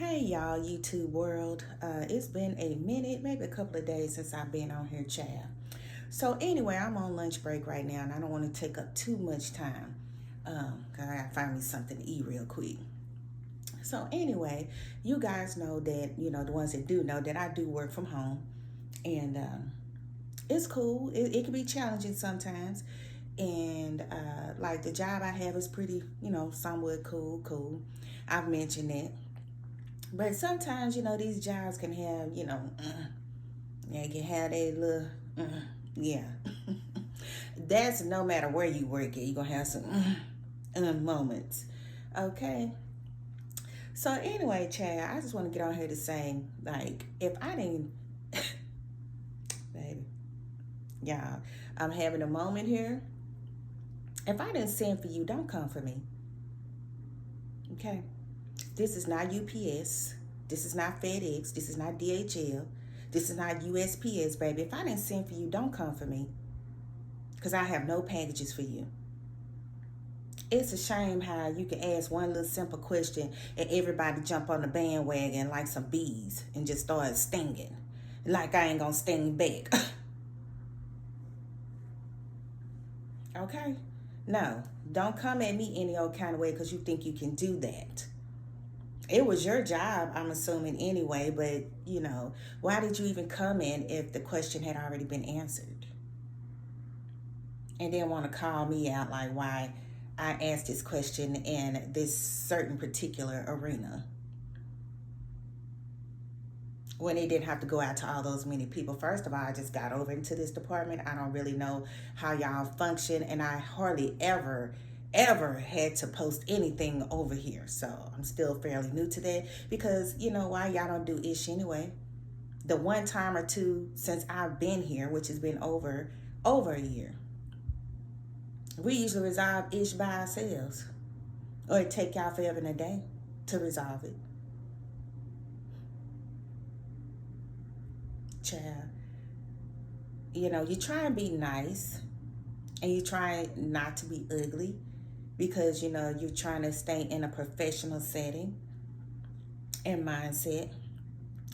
Hey y'all, YouTube world. It's been a minute, maybe a couple of days since I've been on here, child. So anyway, I'm on lunch break right now, and I don't want to take up too much time. Cause I gotta find me something to eat real quick. So anyway, you guys know that the ones that do know that I do work from home, and it's cool. It can be challenging sometimes, and like the job I have is pretty, somewhat cool. I've mentioned that. But sometimes, these jobs can have, they can have a little, yeah. That's no matter where you work at, you're going to have some moments. Okay? So, anyway, Chad, I just want to get on here to say, like, if I didn't, baby, yeah, I'm having a moment here. If I didn't send for you, don't come for me. Okay? This is not UPS. This is not FedEx. This is not DHL. This is not USPS, baby. If I didn't send for you, don't come for me. Because I have no packages for you. It's a shame how you can ask one little simple question and everybody jump on the bandwagon like some bees and just start stinging. Like I ain't going to sting back. Okay? No, don't come at me any old kind of way because you think you can do that. It was your job, I'm assuming anyway, but why did you even come in if the question had already been answered? And then want to call me out like why I asked this question in this certain particular arena when they didn't have to go out to all those many people. First of all, I just got over into this department. I don't really know how y'all function, and I hardly ever had to post anything over here. So I'm still fairly new to that because you know why y'all don't do ish anyway. The one time or two since I've been here, which has been over a year, we usually resolve ish by ourselves, or it take y'all forever and a day to resolve it. Child, you try and be nice, and you try not to be ugly because you're trying to stay in a professional setting and mindset.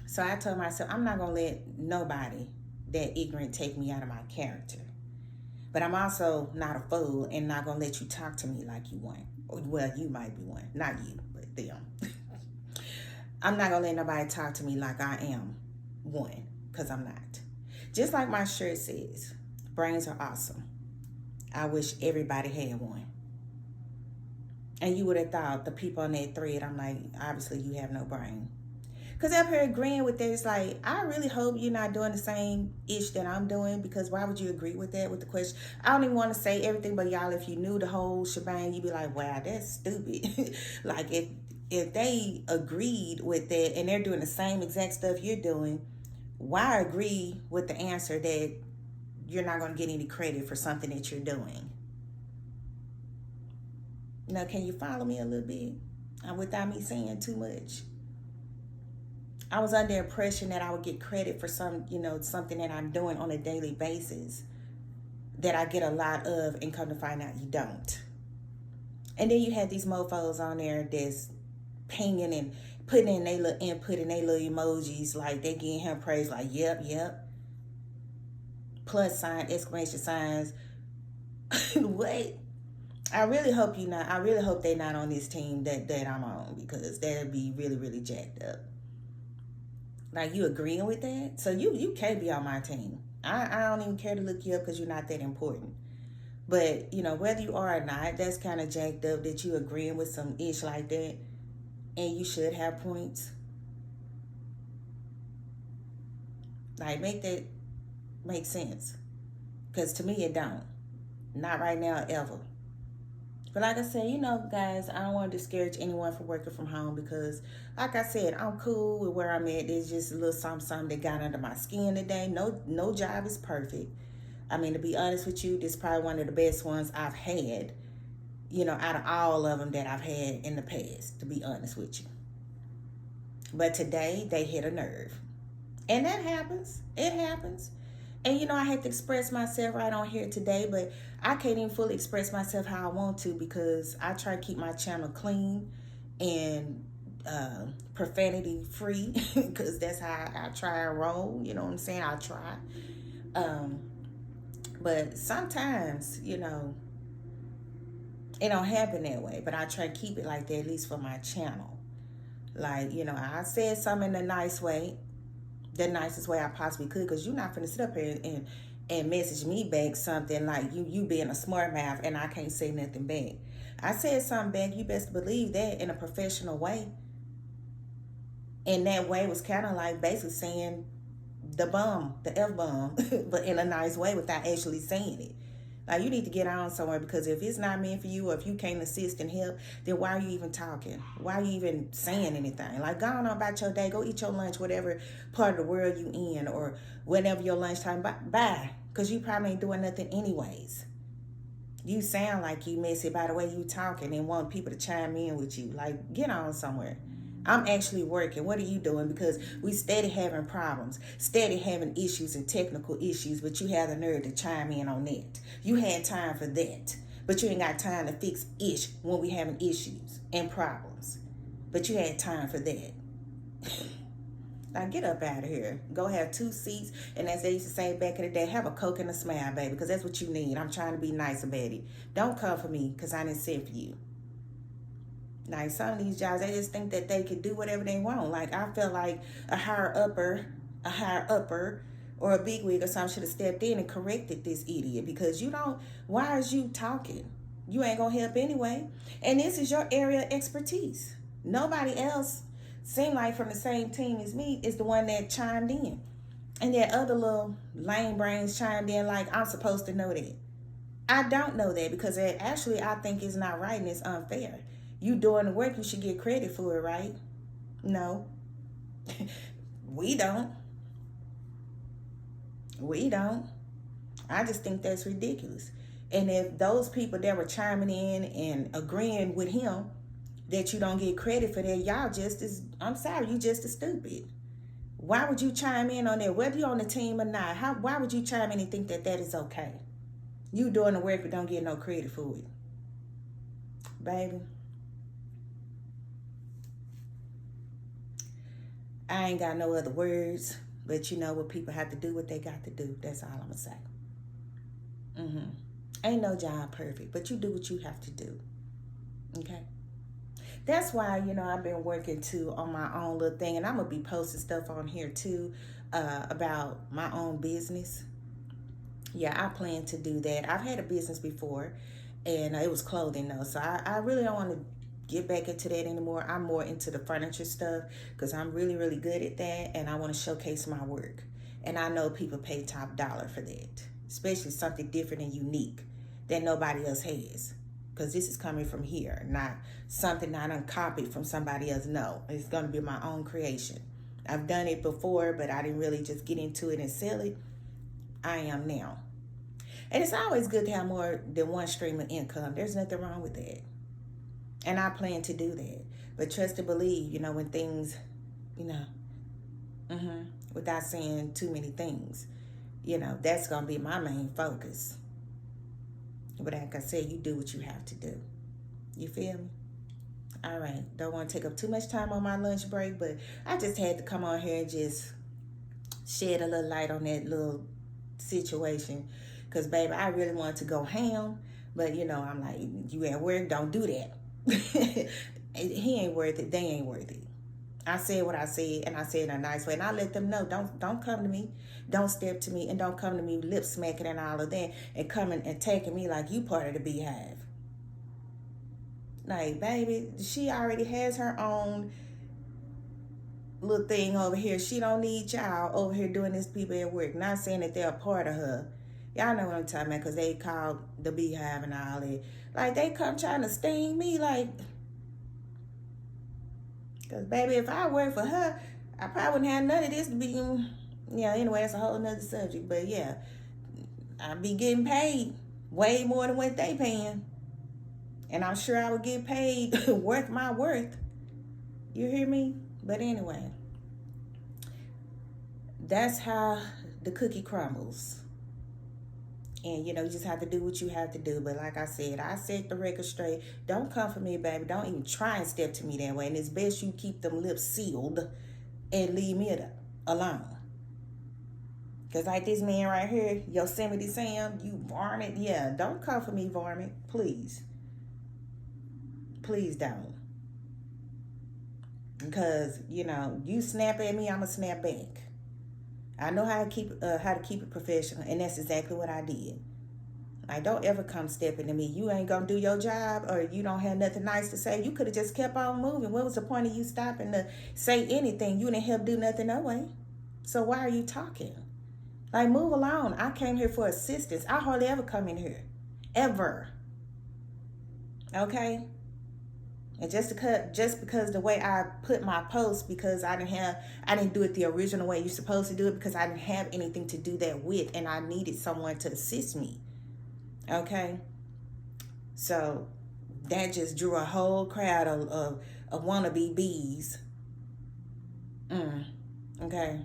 So I told myself I'm not gonna let nobody that ignorant take me out of my character. But I'm also not a fool and not gonna let you talk to me like you want. Well, you might be one, not you, but them. I'm not gonna let nobody talk to me like I am one, because I'm not. Just like my shirt says, brains are awesome. I wish everybody had one. And you would have thought the people on that thread, I'm like, obviously you have no brain. Because up here agreeing with that, it's like, I really hope you're not doing the same ish that I'm doing, because why would you agree with that, with the question? I don't even want to say everything, but y'all, if you knew the whole shebang, you'd be like, wow, that's stupid. Like, if they agreed with that and they're doing the same exact stuff you're doing, why agree with the answer that you're not going to get any credit for something that you're doing? Now, can you follow me a little bit without me saying too much? I was under the impression that I would get credit for something that I'm doing on a daily basis that I get a lot of, and come to find out you don't. And then you had these mofos on there that's pinging and putting in their little input and their little emojis, like they giving him praise, like yep, plus sign, exclamation signs. What? I really hope you not. I really hope they're not on this team that I'm on, because that'd be really, really jacked up. Like, you agreeing with that? So you can't be on my team. I don't even care to look you up because you're not that important. But, whether you are or not, that's kind of jacked up that you agreeing with some ish like that, and you should have points. Like, make that make sense. Because to me, it don't. Not right now, ever. But like I said, guys, I don't want to discourage anyone from working from home because, like I said, I'm cool with where I'm at. There's just a little something that got under my skin today. No job is perfect. I mean, to be honest with you, this is probably one of the best ones I've had, out of all of them that I've had in the past, to be honest with you. But today, they hit a nerve. And that happens. It happens. And I had to express myself right on here today, but I can't even fully express myself how I want to because I try to keep my channel clean and profanity free because that's how I try and roll. You know what I'm saying? I try. Um, but sometimes, it don't happen that way. But I try to keep it like that, at least for my channel. Like, I said something in a nice way, the nicest way I possibly could, because you're not finna sit up here and message me back something like you being a smart mouth and I can't say nothing back. I said something back, you best believe that, in a professional way. And that way was kind of like basically saying the F bomb, but in a nice way without actually saying it. Like, you need to get on somewhere, because if it's not meant for you, or if you can't assist and help, then why are you even talking? Why are you even saying anything? Like, go on about your day, go eat your lunch, whatever part of the world you in, or whenever your lunchtime, bye. Because you probably ain't doing nothing anyways. You sound like you messy by the way you talking and want people to chime in with you. Like, get on somewhere. I'm actually working. What are you doing? Because we steady having problems, steady having issues and technical issues, but you have the nerve to chime in on that. You had time for that, but you ain't got time to fix ish when we having issues and problems. But you had time for that. Now get up out of here. Go have 2 seats, and as they used to say back in the day, have a Coke and a smile, baby, because that's what you need. I'm trying to be nice about it. Don't come for me, because I didn't send for you. Like, some of these jobs, they just think that they could do whatever they want. Like, I feel like a higher upper, or a bigwig or something should have stepped in and corrected this idiot, because why is you talking? You ain't gonna help anyway. And this is your area of expertise. Nobody else, seem like from the same team as me, is the one that chimed in. And that other little lame brains chimed in like I'm supposed to know that. I don't know that, because actually I think it's not right and it's unfair. You doing the work, you should get credit for it, right? No. We don't. We don't. I just think that's ridiculous. And if those people that were chiming in and agreeing with him that you don't get credit for that, y'all just I'm sorry, you just as stupid. Why would you chime in on that? Whether you're on the team or not, why would you chime in and think that is okay? You doing the work but don't get no credit for it. Baby. I ain't got no other words, but you know what, people have to do what they got to do. That's all I'm going to say. Ain't no job perfect, but you do what you have to do. Okay? That's why, I've been working too on my own little thing, and I'm going to be posting stuff on here too about my own business. Yeah, I plan to do that. I've had a business before, and it was clothing though, so I really don't want to get back into that anymore. I'm more into the furniture stuff because I'm really, really good at that, and I want to showcase my work. And I know people pay top dollar for that, especially something different and unique that nobody else has. Because this is coming from here, not something I done copied from somebody else. No, it's going to be my own creation. I've done it before, but I didn't really just get into it and sell it. I am now. And it's always good to have more than one stream of income. There's nothing wrong with that. And I plan to do that. But trust and believe, when things, without saying too many things, that's going to be my main focus. But like I said, you do what you have to do. You feel me? All right. Don't want to take up too much time on my lunch break, but I just had to come on here and just shed a little light on that little situation. Because, baby, I really wanted to go ham, but, I'm like, you at work, don't do that. He ain't worth it. They ain't worth it. I said what I said, and I said it in a nice way. And I let them know, don't come to me. Don't step to me, and don't come to me lip smacking and all of that, and coming and taking me like you part of the beehive. Like, baby, she already has her own little thing over here. She don't need y'all over here doing this people at work. Not saying that they're a part of her. Y'all know what I'm talking about, because they called the beehive and all that. Like, they come trying to sting me, like... Because, baby, if I worked for her, I probably wouldn't have none of this to be... anyway, that's a whole nother subject. But, yeah, I'd be getting paid way more than what they paying. And I'm sure I would get paid worth my worth. You hear me? But anyway, that's how the cookie crumbles. And, you just have to do what you have to do. But like I said, I set the record straight. Don't come for me, baby. Don't even try and step to me that way. And it's best you keep them lips sealed and leave me alone. Because like this man right here, Yosemite Sam, you varmint. Yeah, don't come for me, varmint. Please. Please don't. Because, you snap at me, I'm going to snap back. I know how to keep it professional, and that's exactly what I did. Like, don't ever come stepping to me. You ain't gonna do your job, or you don't have nothing nice to say. You could have just kept on moving. What was the point of you stopping to say anything? You didn't help do nothing no way. So why are you talking? Like, move along. I came here for assistance. I hardly ever come in here, ever. Okay. And just because the way I put my post, because I didn't do it the original way you're supposed to do it, because I didn't have anything to do that with, and I needed someone to assist me. Okay, so that just drew a whole crowd of wannabe bees. Okay,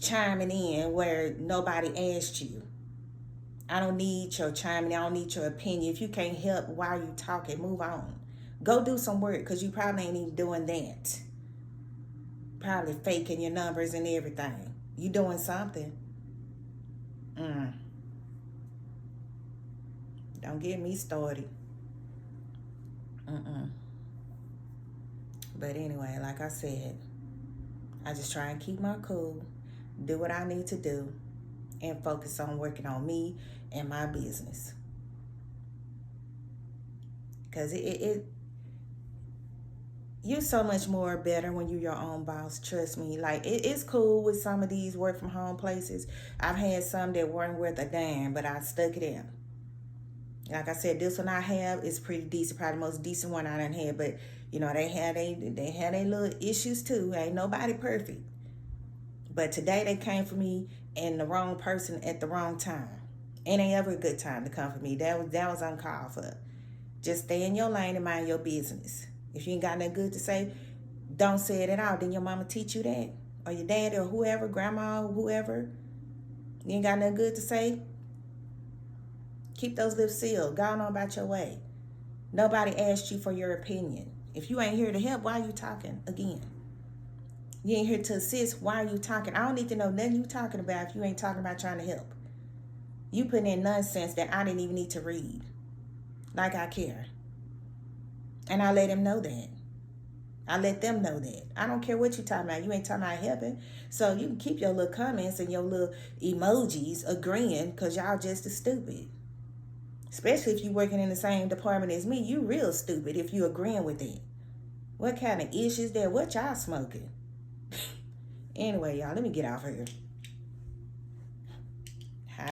chiming in where nobody asked you. I don't need your chiming. I don't need your opinion. If you can't help while you talking, move on. Go do some work, because you probably ain't even doing that. Probably faking your numbers and everything. You doing something. Don't get me started. But anyway, like I said, I just try and keep my cool, do what I need to do, and focus on working on me and my business. Because you're so much more better when you're your own boss. Trust me. Like, it's cool with some of these work from home places. I've had some that weren't worth a damn, but I stuck it in. Like I said, this one I have is pretty decent, probably the most decent one I done had. But they had their little issues too. Ain't nobody perfect. But today they came for me, and the wrong person at the wrong time. It ain't ever a good time to come for me. That was uncalled for. Just stay in your lane and mind your business. If you ain't got nothing good to say, don't say it at all. Didn't your mama teach you that? Or your daddy or whoever, grandma or whoever? You ain't got nothing good to say? Keep those lips sealed. Go on about your way. Nobody asked you for your opinion. If you ain't here to help, why are you talking again? You ain't here to assist, why are you talking? I don't need to know nothing you talking about if you ain't talking about trying to help. You putting in nonsense that I didn't even need to read. Like I care. And I let him know that. I let them know that. I don't care what you talking about. You ain't talking about helping. So you can keep your little comments and your little emojis agreeing, because y'all just as stupid. Especially if you working in the same department as me. You real stupid if you agreeing with it. What kind of issues there? What y'all smoking? Anyway, y'all, let me get off here.